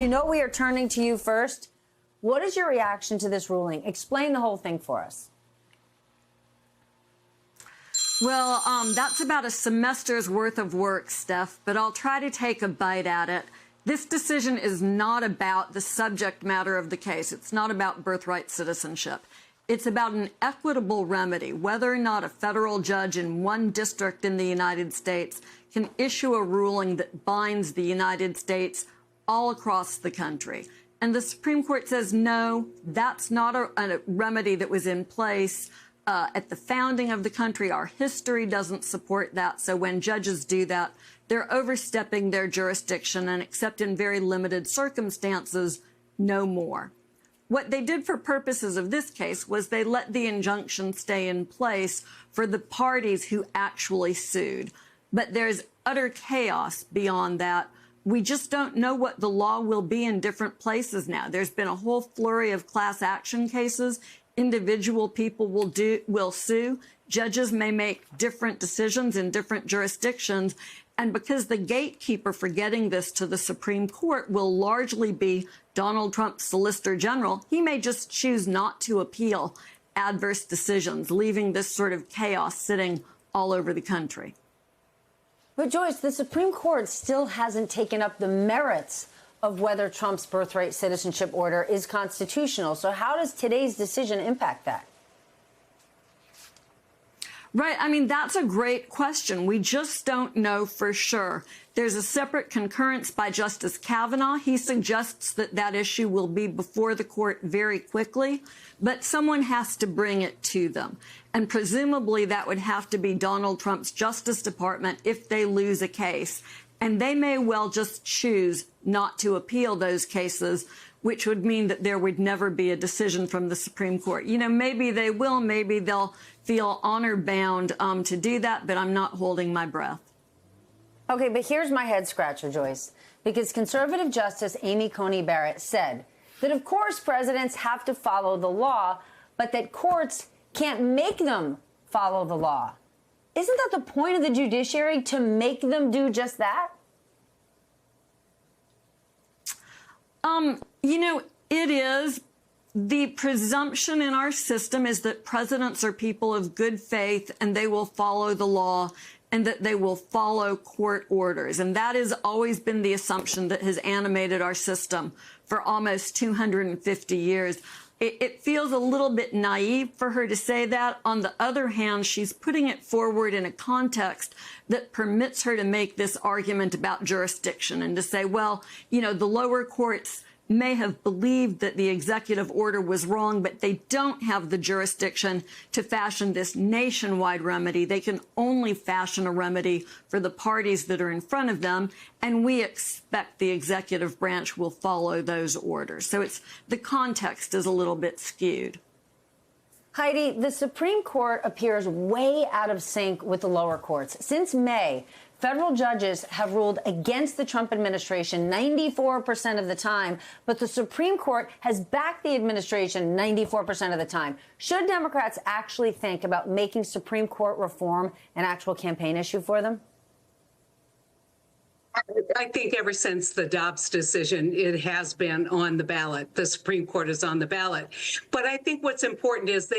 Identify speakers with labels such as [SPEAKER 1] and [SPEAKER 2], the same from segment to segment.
[SPEAKER 1] You know we are turning to you first. What is your reaction to this ruling? Explain the whole thing for us.
[SPEAKER 2] Well, that's about a semester's worth of work, Steph, but I'll try to take a bite at it. This decision is not about the subject matter of the case. It's not about birthright citizenship. It's about an equitable remedy, whether or not a federal judge in one district in the United States can issue a ruling that binds the United States all across the country. And the Supreme Court says, no, that's not a remedy that was in place at the founding of the country. Our history doesn't support that. So when judges do that, they're overstepping their jurisdiction, and except in very limited circumstances, no more. What they did for purposes of this case was they let the injunction stay in place for the parties who actually sued. But there's utter chaos beyond that. We just don't know what the law will be in different places now. There's been a whole flurry of class action cases. Individual people will sue. Judges may make different decisions in different jurisdictions. And because the gatekeeper for getting this to the Supreme Court will largely be Donald Trump's Solicitor General, he may just choose not to appeal adverse decisions, leaving this sort of chaos sitting all over the country.
[SPEAKER 1] But Joyce, the Supreme Court still hasn't taken up the merits of whether Trump's birthright citizenship order is constitutional. So how does today's decision impact that?
[SPEAKER 2] Right. I mean, that's a great question. We just don't know for sure. There's a separate concurrence by Justice Kavanaugh. He suggests that that issue will be before the court very quickly, but someone has to bring it to them. And presumably that would have to be Donald Trump's Justice Department if they lose a case. And they may well just choose not to appeal those cases, which would mean that there would never be a decision from the Supreme Court. You know, maybe they will, maybe they'll feel honor-bound to do that, but I'm not holding my breath.
[SPEAKER 1] Okay, but here's my head scratcher, Joyce, because conservative Justice Amy Coney Barrett said that, of course, presidents have to follow the law, but that courts can't make them follow the law. Isn't that the point of the judiciary, to make them do just that?
[SPEAKER 2] You know, it is. The presumption in our system is that presidents are people of good faith and they will follow the law and that they will follow court orders. And that has always been the assumption that has animated our system for almost 250 years. It feels a little bit naive for her to say that. On the other hand, she's putting it forward in a context that permits her to make this argument about jurisdiction and to say, well, you know, the lower courts may have believed that the executive order was wrong, but they don't have the jurisdiction to fashion this nationwide remedy. They can only fashion a remedy for the parties that are in front of them, and we expect the executive branch will follow those orders. So the context is a little bit skewed.
[SPEAKER 1] Heidi, the Supreme Court appears way out of sync with the lower courts. Since May, federal judges have ruled against the Trump administration 94% of the time, but the Supreme Court has backed the administration 94% of the time. Should Democrats actually think about making Supreme Court reform an actual campaign issue for them?
[SPEAKER 3] I think ever since the Dobbs decision, it has been on the ballot. The Supreme Court is on the ballot. But I think what's important is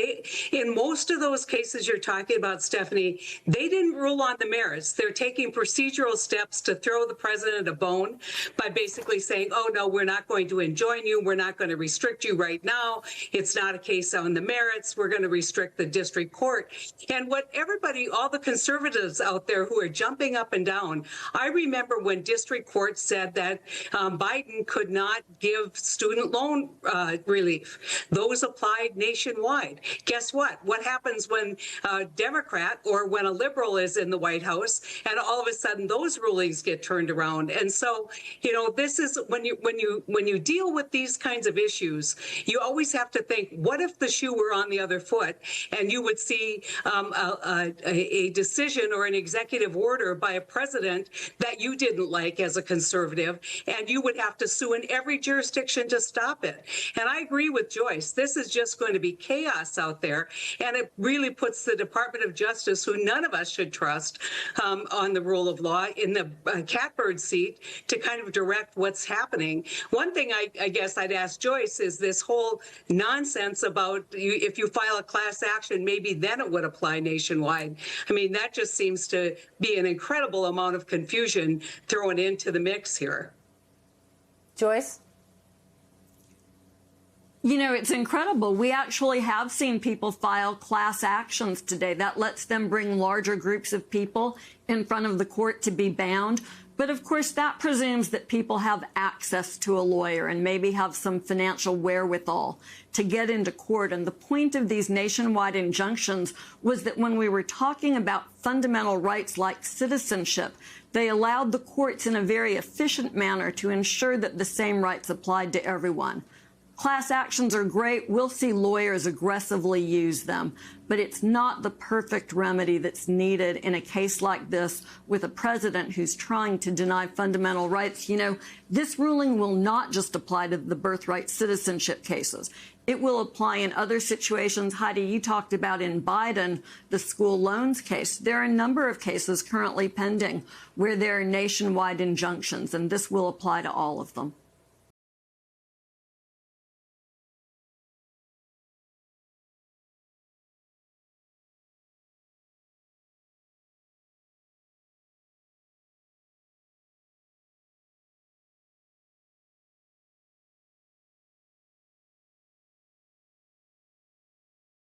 [SPEAKER 3] in most of those cases you're talking about, Stephanie, they didn't rule on the merits. They're taking procedural steps to throw the president a bone by basically saying, oh, no, we're not going to enjoin you. We're not going to restrict you right now. It's not a case on the merits. We're going to restrict the district court. And what everybody, all the conservatives out there who are jumping up and down, I remember when district court said that Biden could not give student loan relief. Those applied nationwide. Guess what? What happens when a Democrat or when a liberal is in the White House and all of a sudden those rulings get turned around? And so, you know, this is when you deal with these kinds of issues, you always have to think, what if the shoe were on the other foot and you would see a decision or an executive order by a president that you did didn't like as a conservative, and you would have to sue in every jurisdiction to stop it. And I agree with Joyce. This is just going to be chaos out there, and it really puts the Department of Justice, who none of us should trust on the rule of law, in the catbird seat to kind of direct what's happening. One thing I guess I'd ask Joyce is this whole nonsense about if you file a class action, maybe then it would apply nationwide. I mean, that just seems to be an incredible amount of confusion thrown into the mix here.
[SPEAKER 1] Joyce?
[SPEAKER 2] You know, it's incredible. We actually have seen people file class actions today. That lets them bring larger groups of people in front of the court to be bound. But of course, that presumes that people have access to a lawyer and maybe have some financial wherewithal to get into court. And the point of these nationwide injunctions was that when we were talking about fundamental rights like citizenship, they allowed the courts in a very efficient manner to ensure that the same rights applied to everyone. Class actions are great. We'll see lawyers aggressively use them, but it's not the perfect remedy that's needed in a case like this with a president who's trying to deny fundamental rights. You know, this ruling will not just apply to the birthright citizenship cases. It will apply in other situations. Heidi, you talked about in Biden, the school loans case. There are a number of cases currently pending where there are nationwide injunctions, and this will apply to all of them.